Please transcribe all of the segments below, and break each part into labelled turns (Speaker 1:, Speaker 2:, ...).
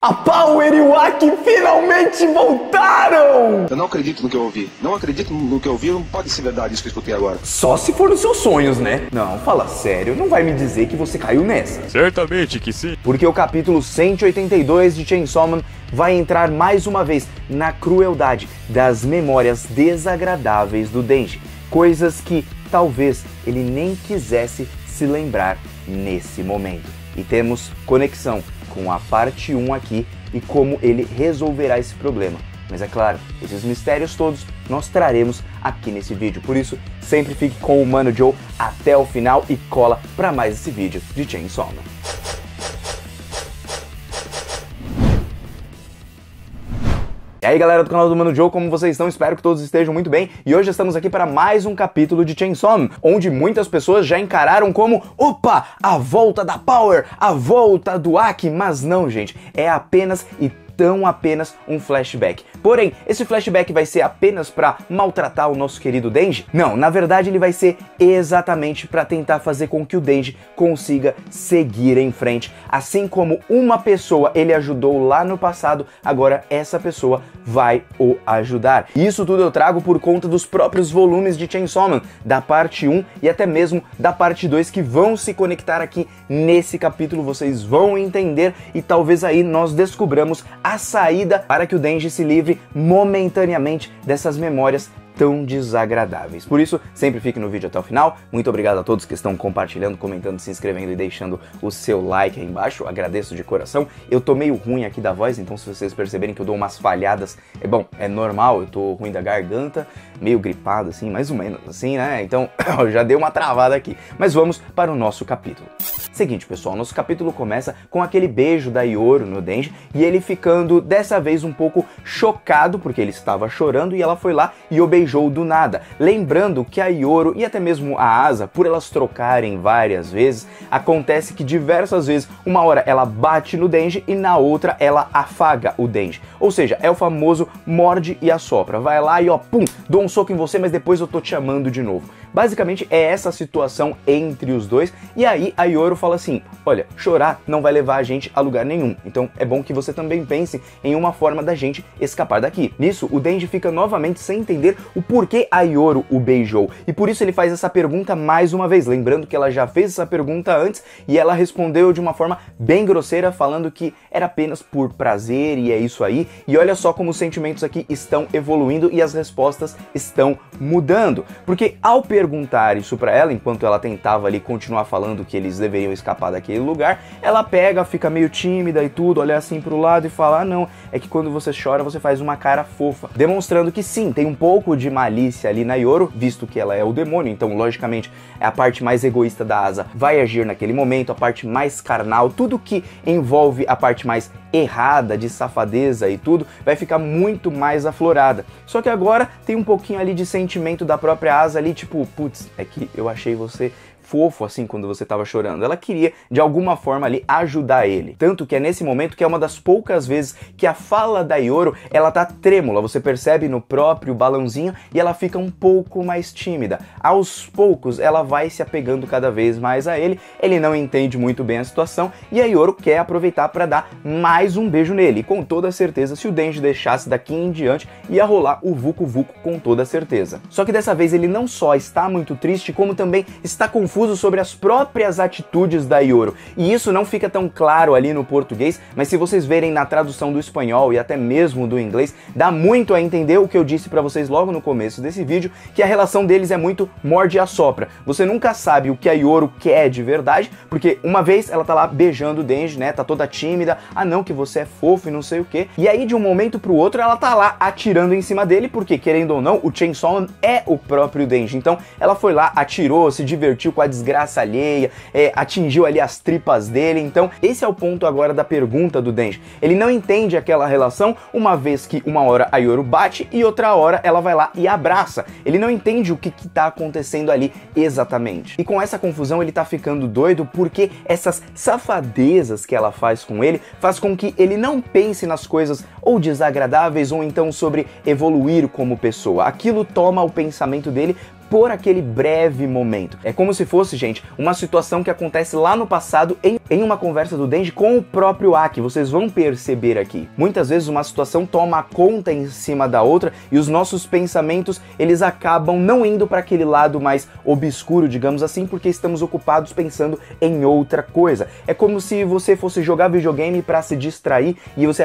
Speaker 1: A Power e o Aki finalmente voltaram!
Speaker 2: Eu não acredito no que eu ouvi. Não acredito no que eu ouvi, não pode ser verdade isso que eu escutei agora.
Speaker 1: Só se for nos seus sonhos, né? Não, fala sério, não vai me dizer que você caiu nessa.
Speaker 3: Certamente que sim.
Speaker 1: Porque o capítulo 182 de Chainsaw Man vai entrar mais uma vez na crueldade das memórias desagradáveis do Denji. Coisas que talvez ele nem quisesse se lembrar nesse momento. E temos conexão com a parte 1 aqui e como ele resolverá esse problema. Mas é claro, esses mistérios todos nós traremos aqui nesse vídeo. Por isso, sempre fique com o Mano Joe até o final e cola para mais esse vídeo de Chainsaw Man. E aí galera do canal do Mano Joe, como vocês estão? Espero que todos estejam muito bem. E hoje estamos aqui para mais um capítulo de Chainsaw Man, onde muitas pessoas já encararam como opa, a volta da Power, a volta do Aki. Mas não, gente, é apenas apenas um flashback. Porém, esse flashback vai ser apenas para maltratar o nosso querido Denji? Não, na verdade ele vai ser exatamente para tentar fazer com que o Denji consiga seguir em frente. Assim como uma pessoa ele ajudou lá no passado, agora essa pessoa vai o ajudar. E isso tudo eu trago por conta dos próprios volumes de Chainsaw Man, da parte 1 e até mesmo da parte 2 que vão se conectar aqui nesse capítulo. Vocês vão entender e talvez aí nós descobramos a saída para que o Denji se livre momentaneamente dessas memórias tão desagradáveis. Por isso, sempre fique no vídeo até o final. Muito obrigado a todos que estão compartilhando, comentando, se inscrevendo e deixando o seu like aí embaixo. Agradeço de coração. Eu tô meio ruim aqui da voz, então se vocês perceberem que eu dou umas falhadas, é normal, eu tô ruim da garganta, meio gripado assim, mais ou menos assim, né? Então, eu já dei uma travada aqui. Mas vamos para o nosso capítulo. Seguinte, pessoal, nosso capítulo começa com aquele beijo da Ioro no Denji e ele ficando dessa vez um pouco chocado porque ele estava chorando e ela foi lá e o beijou do nada. Lembrando que a Ioro e até mesmo a Asa, por elas trocarem várias vezes, acontece que diversas vezes, uma hora ela bate no Denji e na outra ela afaga o Denji. Ou seja, é o famoso morde e assopra. Vai lá e ó, pum, dou um soco em você, mas depois eu tô te amando de novo. Basicamente é essa situação entre os dois e aí a Ioro fala assim, olha, chorar não vai levar a gente a lugar nenhum, então é bom que você também pense em uma forma da gente escapar daqui. Nisso, o Denji fica novamente sem entender o porquê a Ioro o beijou e por isso ele faz essa pergunta mais uma vez, lembrando que ela já fez essa pergunta antes e ela respondeu de uma forma bem grosseira, falando que era apenas por prazer e é isso aí. E olha só como os sentimentos aqui estão evoluindo e as respostas estão mudando, porque ao perguntar isso pra ela, enquanto ela tentava ali continuar falando que eles deveriam escapar daquele lugar, ela pega, fica meio tímida e tudo, olha assim pro lado e fala, ah não, é que quando você chora você faz uma cara fofa, demonstrando que sim, tem um pouco de malícia ali na Ioro, visto que ela é o demônio, então logicamente é a parte mais egoísta da Asa vai agir naquele momento, a parte mais carnal, tudo que envolve a parte mais errada, de safadeza e tudo, vai ficar muito mais aflorada. Só que agora tem um pouquinho ali de sentimento da própria Asa ali, tipo, putz, é que eu achei você fofo assim quando você tava chorando. Ela queria de alguma forma ali ajudar ele. Tanto que é nesse momento que é uma das poucas vezes que a fala da Ioro, ela tá trêmula, você percebe no próprio balãozinho e ela fica um pouco mais tímida. Aos poucos ela vai se apegando cada vez mais a ele, ele não entende muito bem a situação e a Ioro quer aproveitar para dar mais um beijo nele. E com toda certeza, se o Denji deixasse daqui em diante, ia rolar o Vucu Vucu com toda certeza. Só que dessa vez ele não só está muito triste, como também está confuso sobre as próprias atitudes da Ioro. E isso não fica tão claro ali no português, mas se vocês verem na tradução do espanhol e até mesmo do inglês, dá muito a entender o que eu disse pra vocês logo no começo desse vídeo, que a relação deles é muito morde e assopra. Você nunca sabe o que a Ioro quer de verdade, porque uma vez ela tá lá beijando o Denji, né, tá toda tímida, ah não, que você é fofo e não sei o que, e aí de um momento pro outro ela tá lá atirando em cima dele, porque querendo ou não, o Chainsaw Man é o próprio Denji, então ela foi lá, atirou, se divertiu com a desgraça alheia, atingiu ali as tripas dele. Então esse é o ponto agora da pergunta do Denji. Ele não entende aquela relação, uma vez que uma hora a Ioro bate e outra hora ela vai lá e abraça. Ele não entende o que tá acontecendo ali exatamente. E com essa confusão ele tá ficando doido porque essas safadezas que ela faz com ele faz com que ele não pense nas coisas ou desagradáveis ou então sobre evoluir como pessoa. Aquilo toma o pensamento dele por aquele breve momento. É como se fosse, gente, uma situação que acontece lá no passado em em uma conversa do Denji com o próprio Aki. Vocês vão perceber aqui. Muitas vezes uma situação toma conta em cima da outra e os nossos pensamentos, eles acabam não indo para aquele lado mais obscuro, digamos assim, porque estamos ocupados pensando em outra coisa. É como se você fosse jogar videogame para se distrair e você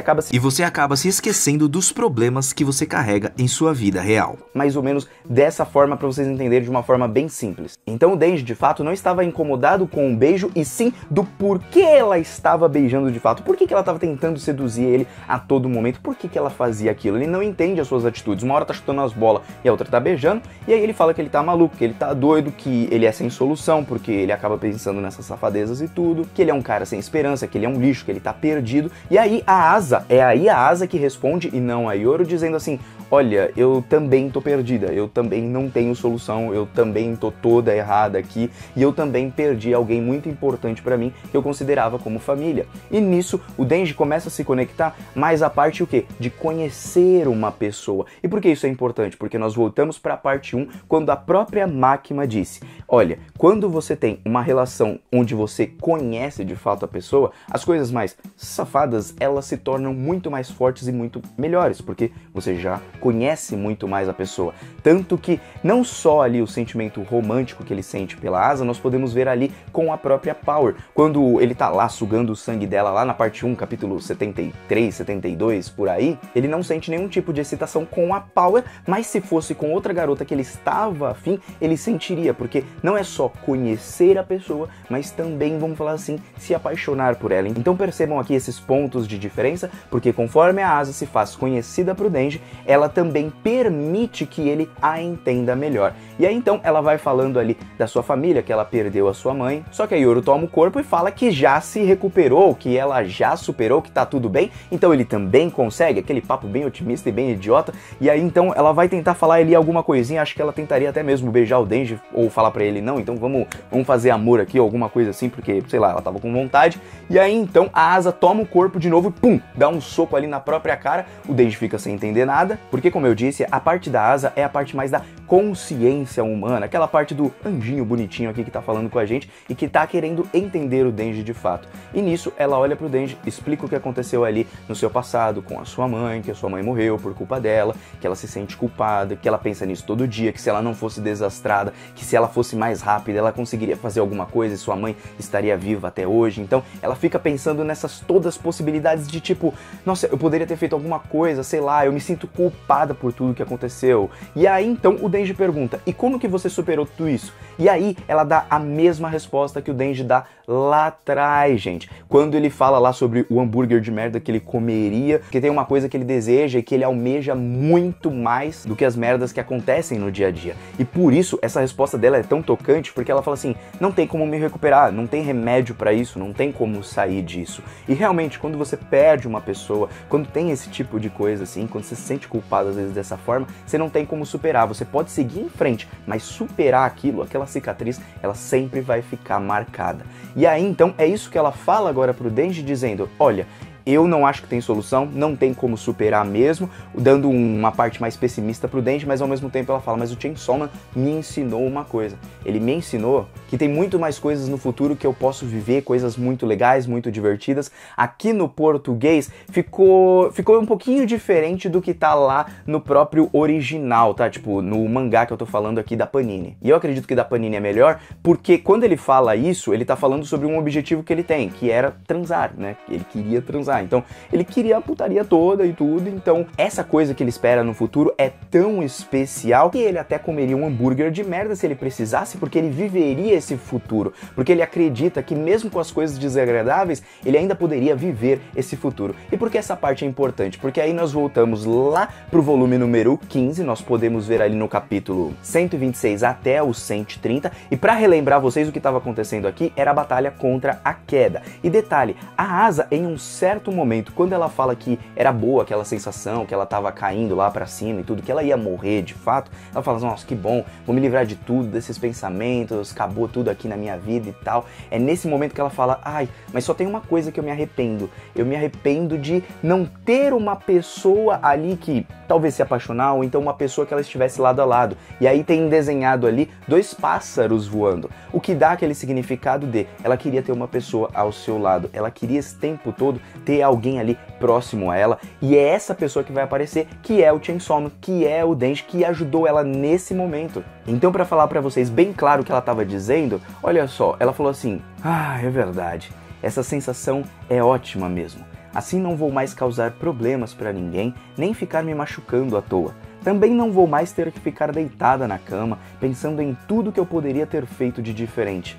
Speaker 1: acaba se esquecendo dos problemas que você carrega em sua vida real. Mais ou menos dessa forma, para vocês entenderem de uma forma bem simples. Então o Denji, de fato, não estava incomodado com um beijo, e sim do porquê ela estava beijando de fato. Por que ela estava tentando seduzir ele a todo momento? Por que ela fazia aquilo? Ele não entende as suas atitudes. Uma hora tá chutando as bolas e a outra tá beijando, e aí ele fala que ele tá maluco, que ele tá doido, que ele é sem solução, porque ele acaba pensando nessas safadezas e tudo, que ele é um cara sem esperança, que ele é um lixo, que ele tá perdido. E aí a Asa que responde e não a Yoru, dizendo assim: olha, eu também tô perdida, eu também não tenho solução, eu também tô toda errada aqui, e eu também perdi alguém muito importante pra mim, que eu considerava como família. E nisso, o Denji começa a se conectar mais a parte o quê? De conhecer uma pessoa. E por que isso é importante? Porque nós voltamos pra parte 1, quando a própria Makima disse: olha, quando você tem uma relação onde você conhece de fato a pessoa, as coisas mais safadas, elas se tornam muito mais fortes e muito melhores, porque você já conhece muito mais a pessoa. Tanto que não só ali o sentimento romântico que ele sente pela Asa, nós podemos ver ali com a própria Power. Quando ele tá lá sugando o sangue dela, lá na parte 1, capítulo 73, 72, por aí, ele não sente nenhum tipo de excitação com a Power, mas se fosse com outra garota que ele estava afim, ele sentiria, porque não é só conhecer a pessoa, mas também, vamos falar assim, se apaixonar por ela. Então percebam aqui esses pontos de diferença, porque conforme a Asa se faz conhecida pro Denji, ela também permite que ele a entenda melhor. E aí então ela vai falando ali da sua família, que ela perdeu a sua mãe, só que a Yoru toma o corpo e fala que já se recuperou, que ela já superou, que tá tudo bem, então ele também consegue, aquele papo bem otimista e bem idiota. E aí então ela vai tentar falar ali alguma coisinha, acho que ela tentaria até mesmo beijar o Denji, ou falar pra ele: não, então vamos fazer amor aqui, ou alguma coisa assim, porque, sei lá, ela tava com vontade. E aí então a Asa toma o corpo de novo e pum, dá um soco ali na própria cara. O Denji fica sem entender nada, porque, como eu disse, a parte da Asa é a parte mais da consciência humana, aquela parte do anjinho bonitinho aqui que tá falando com a gente e que tá querendo entender o Denji de fato. E nisso ela olha pro Denji, explica o que aconteceu ali no seu passado com a sua mãe, que a sua mãe morreu por culpa dela, que ela se sente culpada, que ela pensa nisso todo dia, que se ela não fosse desastrada, que se ela fosse mais rápida, ela conseguiria fazer alguma coisa e sua mãe estaria viva até hoje. Então ela fica pensando nessas todas as possibilidades de tipo, nossa, eu poderia ter feito alguma coisa, sei lá, eu me sinto culpada por tudo que aconteceu. E aí então o Denji pergunta: e como que você superou tudo isso? E aí ela dá a mesma resposta que o Denji dá lá atrás, gente, quando ele fala lá sobre o hambúrguer de merda que ele comeria, que tem uma coisa que ele deseja e que ele almeja muito mais do que as merdas que acontecem no dia a dia. E por isso essa resposta dela é tão tocante, porque ela fala assim: não tem como me recuperar, não tem remédio pra isso, não tem como sair disso. E realmente, quando você perde uma pessoa, quando tem esse tipo de coisa assim, quando você se sente culpado às vezes dessa forma, você não tem como superar. Você pode seguir em frente, mas superar aquilo, aquela cicatriz, ela sempre vai ficar marcada. E aí então é isso que ela fala agora pro Denji, dizendo: olha, eu não acho que tem solução, não tem como superar mesmo, dando uma parte mais pessimista pro Denji, mas ao mesmo tempo ela fala: mas o Chainsaw Man me ensinou uma coisa. Ele me ensinou que tem muito mais coisas no futuro que eu posso viver, coisas muito legais, muito divertidas. Aqui no português ficou um pouquinho diferente do que tá lá no próprio original, tá? Tipo, no mangá que eu tô falando aqui da Panini. E eu acredito que da Panini é melhor, porque quando ele fala isso, ele tá falando sobre um objetivo que ele tem, que era transar, né? Ele queria transar. Então, ele queria a putaria toda e tudo. Então, essa coisa que ele espera no futuro é tão especial que ele até comeria um hambúrguer de merda se ele precisasse, porque ele viveria esse futuro. Porque ele acredita que mesmo com as coisas desagradáveis, ele ainda poderia viver esse futuro. E por que essa parte é importante? Porque aí nós voltamos lá pro volume número 15, nós podemos ver ali no capítulo 126 até o 130. E para relembrar vocês, o que estava acontecendo aqui era a batalha contra a queda. E detalhe, a Asa, em um certo certo momento, quando ela fala que era boa aquela sensação, que ela tava caindo lá pra cima e tudo, que ela ia morrer de fato, ela fala, nossa, que bom, vou me livrar de tudo, desses pensamentos, acabou tudo aqui na minha vida e tal. É nesse momento que ela fala, ai, mas só tem uma coisa que eu me arrependo de não ter uma pessoa ali que talvez se apaixonar, ou então uma pessoa que ela estivesse lado a lado. E aí tem desenhado ali 2 pássaros voando, o que dá aquele significado de ela queria ter uma pessoa ao seu lado, ela queria esse tempo todo ter alguém ali próximo a ela, e é essa pessoa que vai aparecer, que é o Chainsaw Man, que é o Denji, que ajudou ela nesse momento. Então, pra falar pra vocês bem claro o que ela tava dizendo, olha só, ela falou assim, é verdade, essa sensação é ótima mesmo. Assim não vou mais causar problemas pra ninguém, nem ficar me machucando à toa. Também não vou mais ter que ficar deitada na cama, pensando em tudo que eu poderia ter feito de diferente.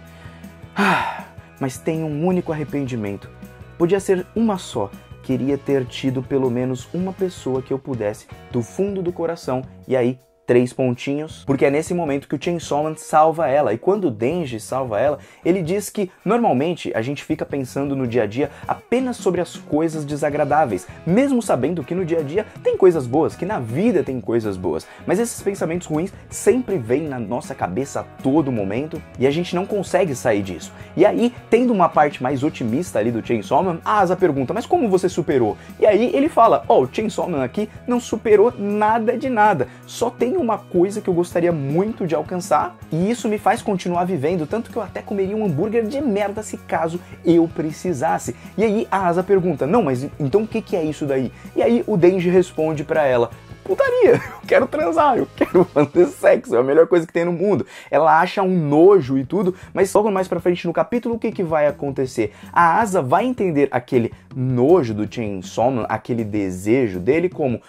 Speaker 1: Mas tenho um único arrependimento. Podia ser uma só. Queria ter tido pelo menos uma pessoa que eu pudesse, do fundo do coração, e aí 3 pontinhos, porque é nesse momento que o Chainsaw Man salva ela, e quando o Denji salva ela, ele diz que normalmente a gente fica pensando no dia a dia apenas sobre as coisas desagradáveis, mesmo sabendo que no dia a dia tem coisas boas, que na vida tem coisas boas, mas esses pensamentos ruins sempre vêm na nossa cabeça a todo momento, e a gente não consegue sair disso. E aí, tendo uma parte mais otimista ali do Chainsaw Man, a Asa pergunta, mas como você superou? E aí ele fala, o Chainsaw Man aqui não superou nada de nada, só tem uma coisa que eu gostaria muito de alcançar, e isso me faz continuar vivendo, tanto que eu até comeria um hambúrguer de merda se caso eu precisasse. E aí a Asa pergunta, não, mas então o que é isso daí? E aí o Denji responde pra ela, putaria, eu quero transar, eu quero fazer sexo, é a melhor coisa que tem no mundo. Ela acha um nojo e tudo, mas logo mais pra frente no capítulo o que vai acontecer? A Asa vai entender aquele nojo do Chainsaw Man, aquele desejo dele como,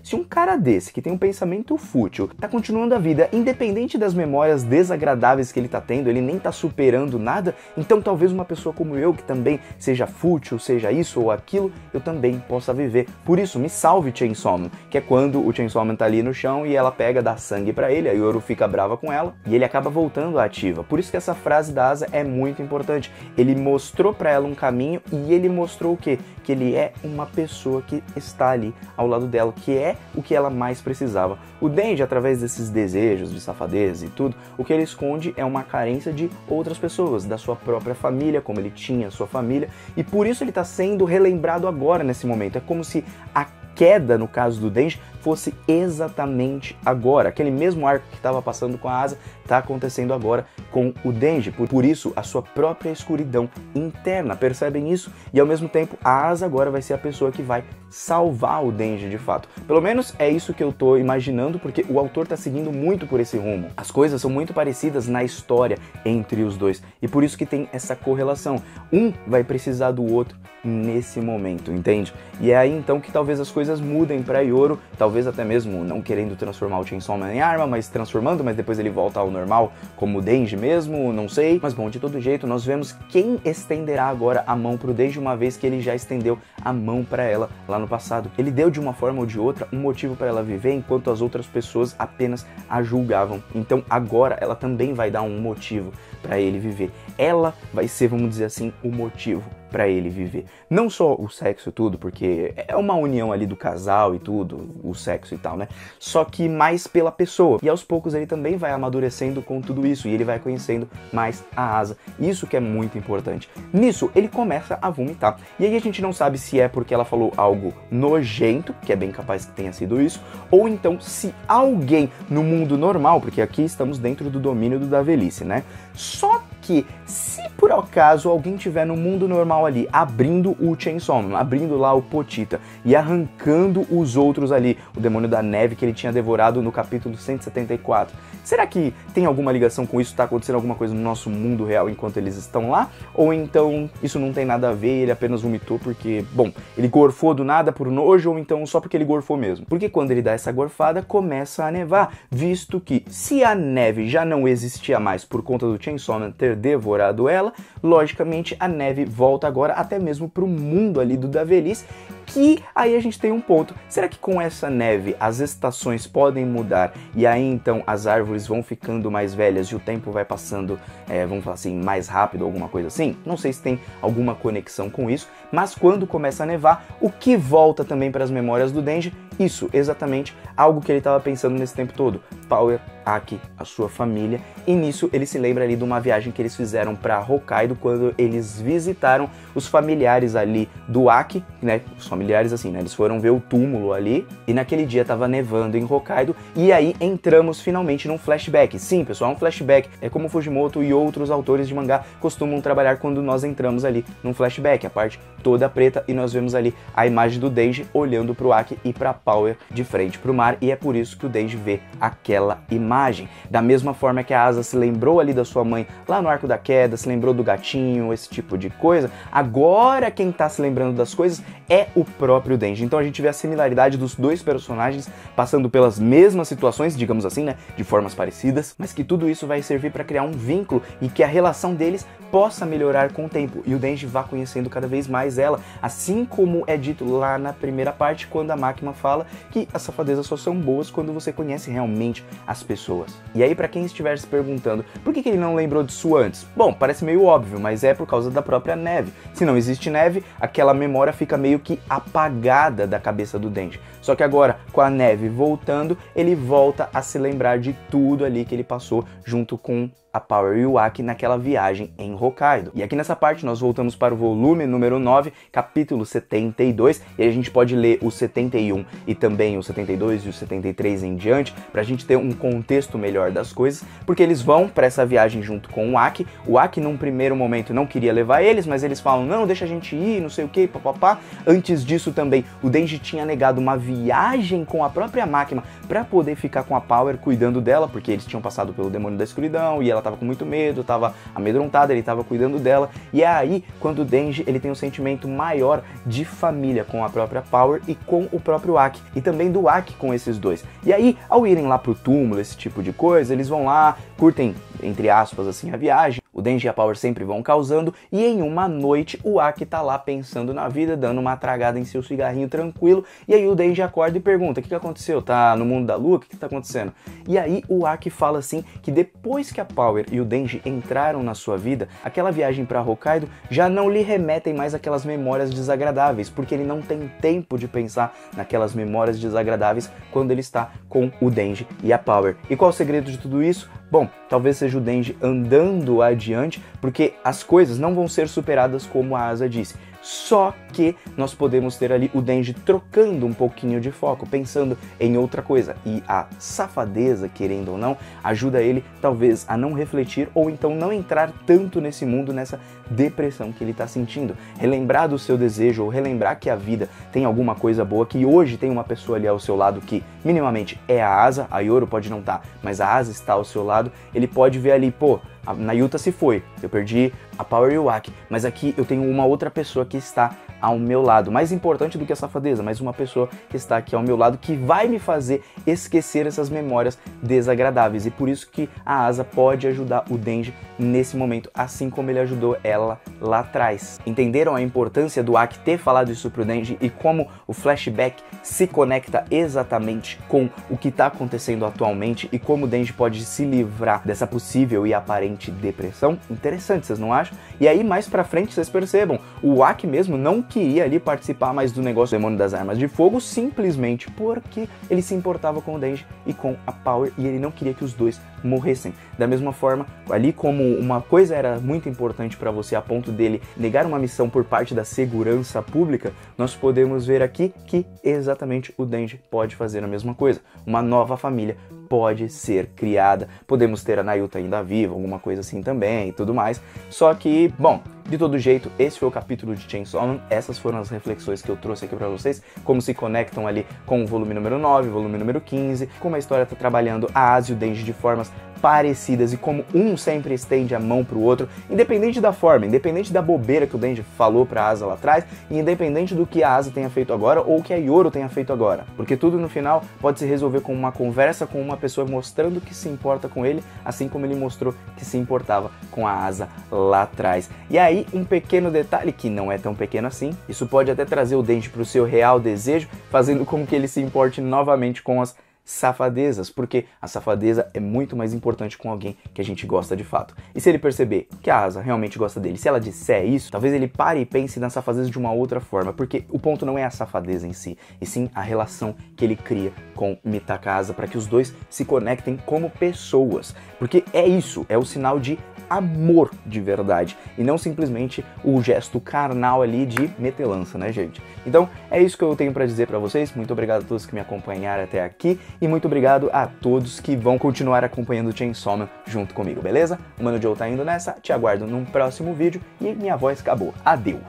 Speaker 1: se um cara desse que tem um pensamento fútil tá continuando a vida, independente das memórias desagradáveis que ele tá tendo, ele nem tá superando nada, então talvez uma pessoa como eu, que também seja fútil, seja isso ou aquilo, eu também possa viver. Por isso, me salve Chainsaw Man, que é quando o Chainsaw Man tá ali no chão e ela pega, dá sangue pra ele, a Yoru fica brava com ela e ele acaba voltando à ativa. Por isso que essa frase da Asa é muito importante. Ele mostrou pra ela um caminho e ele mostrou o quê? Que ele é uma pessoa que está ali ao lado dela, que é o que ela mais precisava. O Denji, através desses desejos de safadeza e tudo, o que ele esconde é uma carência de outras pessoas, da sua própria família, como ele tinha sua família, e por isso ele está sendo relembrado agora nesse momento. É como se a queda, no caso do Denji, fosse exatamente agora. Aquele mesmo arco que estava passando com a Asa está acontecendo agora com o Denji. Por isso, a sua própria escuridão interna. Percebem isso? E ao mesmo tempo, a Asa agora vai ser a pessoa que vai salvar o Denji de fato. Pelo menos é isso que eu tô imaginando, porque o autor tá seguindo muito por esse rumo. As coisas são muito parecidas na história entre os dois. E por isso que tem essa correlação. Um vai precisar do outro nesse momento, entende? E é aí então que talvez as coisas mudem pra Yoru, talvez até mesmo não querendo transformar o Chainsaw Man em arma, mas transformando, mas depois ele volta ao normal, como o Denji mesmo, não sei. Mas bom, de todo jeito, nós vemos quem estenderá agora a mão pro Denji, uma vez que ele já estendeu a mão pra ela lá no passado. Ele deu de uma forma ou de outra um motivo pra ela viver, enquanto as outras pessoas apenas a julgavam. Então agora ela também vai dar um motivo pra ele viver. Ela vai ser, vamos dizer assim, o motivo pra ele viver. Não só o sexo e tudo, porque é uma união ali do casal e tudo, o sexo e tal, né? Só que mais pela pessoa. E aos poucos ele também vai amadurecendo com tudo isso, e ele vai conhecendo mais a Asa. Isso que é muito importante. Nisso, ele começa a vomitar. E aí a gente não sabe se é porque ela falou algo nojento, que é bem capaz que tenha sido isso, ou então se alguém no mundo normal, porque aqui estamos dentro do domínio da velhice, né? Só que, se por acaso alguém tiver no mundo normal ali, abrindo o Chainsaw Man, abrindo lá o Potita e arrancando os outros ali, o demônio da neve que ele tinha devorado no capítulo 174, será que tem alguma ligação com isso? Tá acontecendo alguma coisa no nosso mundo real enquanto eles estão lá? Ou então isso não tem nada a ver, ele apenas vomitou porque, bom, ele gorfou do nada por nojo, ou então só porque ele gorfou mesmo? Porque quando ele dá essa gorfada, começa a nevar, visto que se a neve já não existia mais por conta do Chainsaw Man ter devorado ela, logicamente a neve volta agora até mesmo pro mundo ali da velhice, que aí a gente tem um ponto. Será que com essa neve as estações podem mudar e aí então as árvores vão ficando mais velhas e o tempo vai passando, vamos falar assim, mais rápido, alguma coisa assim? Não sei se tem alguma conexão com isso, mas quando começa a nevar, o que volta também para as memórias do Denji? Isso, exatamente algo que ele estava pensando nesse tempo todo. Power, Aki, a sua família, e nisso ele se lembra ali de uma viagem que eles fizeram para Hokkaido quando eles visitaram os familiares ali do Aki, né? Os familiares assim, né? Eles foram ver o túmulo ali e naquele dia estava nevando em Hokkaido e aí entramos finalmente num flashback. Sim, pessoal, um flashback. É como Fujimoto e outros autores de mangá costumam trabalhar quando nós entramos ali num flashback, a parte toda preta e nós vemos ali a imagem do Denji olhando pro Aki e pra Power de frente pro mar e é por isso que o Denji vê aquela imagem. Da mesma forma que a Asa se lembrou ali da sua mãe lá no Arco da Queda, se lembrou do gatinho, esse tipo de coisa, agora quem tá se lembrando das coisas é o próprio Denji. Então a gente vê a similaridade dos dois personagens passando pelas mesmas situações, digamos assim, né, de formas parecidas, mas que tudo isso vai servir para criar um vínculo e que a relação deles possa melhorar com o tempo e o Denji vá conhecendo cada vez mais ela, assim como é dito lá na primeira parte quando a Makima fala que as safadezas só são boas quando você conhece realmente as pessoas. E aí, para quem estiver se perguntando por que ele não lembrou disso antes? Bom, parece meio óbvio, mas é por causa da própria neve. Se não existe neve, aquela memória fica meio que apagada da cabeça do Denji. Só que agora, com a neve voltando, ele volta a se lembrar de tudo ali que ele passou junto com a Power e o Aki naquela viagem em Hokkaido. E aqui nessa parte nós voltamos para o volume número 9, capítulo 72, e aí a gente pode ler o 71 e também o 72 e o 73 em diante, pra gente ter um contexto melhor das coisas, porque eles vão para essa viagem junto com o Aki num primeiro momento não queria levar eles, mas eles falam, não, deixa a gente ir, não sei o que, papapá. Antes disso também, o Denji tinha negado uma viagem com a própria Makima pra poder ficar com a Power cuidando dela, porque eles tinham passado pelo demônio da escuridão e ela tava com muito medo, tava amedrontada, ele tava cuidando dela, e é aí quando o Denji ele tem um sentimento maior de família com a própria Power e com o próprio Aki, e também do Aki com esses dois. E aí, ao irem lá pro túmulo, esse tipo de coisa, eles vão lá, curtem, entre aspas, assim, a viagem, o Denji e a Power sempre vão causando, e em uma noite o Aki tá lá pensando na vida, dando uma tragada em seu cigarrinho tranquilo, e aí o Denji acorda e pergunta, o que aconteceu? Tá no mundo da lua? O que tá acontecendo? E aí o Aki fala assim, que depois que a Power e o Denji entraram na sua vida, aquela viagem pra Hokkaido já não lhe remetem mais aquelas memórias desagradáveis, porque ele não tem tempo de pensar naquelas memórias desagradáveis quando ele está com o Denji e a Power. E qual o segredo de tudo isso? Bom, talvez seja o Denji andando adiante, porque as coisas não vão ser superadas como a Asa disse. Só que nós podemos ter ali o Denji trocando um pouquinho de foco, pensando em outra coisa. E a safadeza, querendo ou não, ajuda ele talvez a não refletir ou então não entrar tanto nesse mundo, nessa depressão que ele está sentindo. Relembrar do seu desejo ou relembrar que a vida tem alguma coisa boa, que hoje tem uma pessoa ali ao seu lado que minimamente é a Asa, a Yoro pode não estar, mas a Asa está ao seu lado, ele pode ver ali, pô, a Nayuta se foi, eu perdi a Power e o Aki, mas aqui eu tenho uma outra pessoa que está ao meu lado, mais importante do que a safadeza, mas uma pessoa que está aqui ao meu lado que vai me fazer esquecer essas memórias desagradáveis, e por isso que a Asa pode ajudar o Denji nesse momento, assim como ele ajudou ela lá atrás. Entenderam a importância do Aki ter falado isso pro Denji e como o flashback se conecta exatamente com o que está acontecendo atualmente e como o Denji pode se livrar dessa possível e aparente depressão? Interessante, vocês não acham? E aí mais pra frente vocês percebam, o Aki mesmo não queria ali participar mais do negócio do demônio das armas de fogo, simplesmente porque ele se importava com o Denji e com a Power e ele não queria que os dois morressem. Da mesma forma, ali como uma coisa era muito importante para você a ponto dele negar uma missão por parte da segurança pública, nós podemos ver aqui que exatamente o Denji pode fazer a mesma coisa. Uma nova família pode ser criada, podemos ter a Nayuta ainda viva, alguma coisa assim também e tudo mais, só que, bom, de todo jeito, esse foi o capítulo de Chainsaw Man, essas foram as reflexões que eu trouxe aqui pra vocês, como se conectam ali com o volume número 9, volume número 15, como a história tá trabalhando a Asa e o Denji de formas formas parecidas e como um sempre estende a mão pro outro, independente da forma, independente da bobeira que o Denji falou pra Asa lá atrás, e independente do que a Asa tenha feito agora ou que a Yoro tenha feito agora. Porque tudo no final pode se resolver com uma conversa com uma pessoa mostrando que se importa com ele, assim como ele mostrou que se importava com a Asa lá atrás. E aí, um pequeno detalhe que não é tão pequeno assim, isso pode até trazer o Denji pro seu real desejo, fazendo com que ele se importe novamente com as safadezas, porque a safadeza é muito mais importante com alguém que a gente gosta de fato. E se ele perceber que a Asa realmente gosta dele, se ela disser isso, talvez ele pare e pense na safadeza de uma outra forma, porque o ponto não é a safadeza em si, e sim a relação que ele cria com Mitaka Asa, para que os dois se conectem como pessoas, porque é isso, é o sinal de amor de verdade, e não simplesmente o gesto carnal ali de metelança, né, gente? Então, é isso que eu tenho pra dizer pra vocês. Muito obrigado a todos que me acompanharam até aqui, e muito obrigado a todos que vão continuar acompanhando o Chainsaw Man junto comigo, beleza? O Mano Joe tá indo nessa, te aguardo num próximo vídeo, e minha voz acabou. Adeus.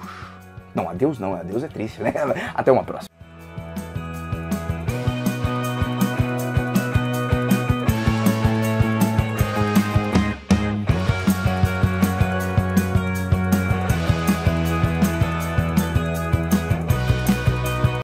Speaker 1: Não, adeus não, adeus é triste, né? Até uma próxima.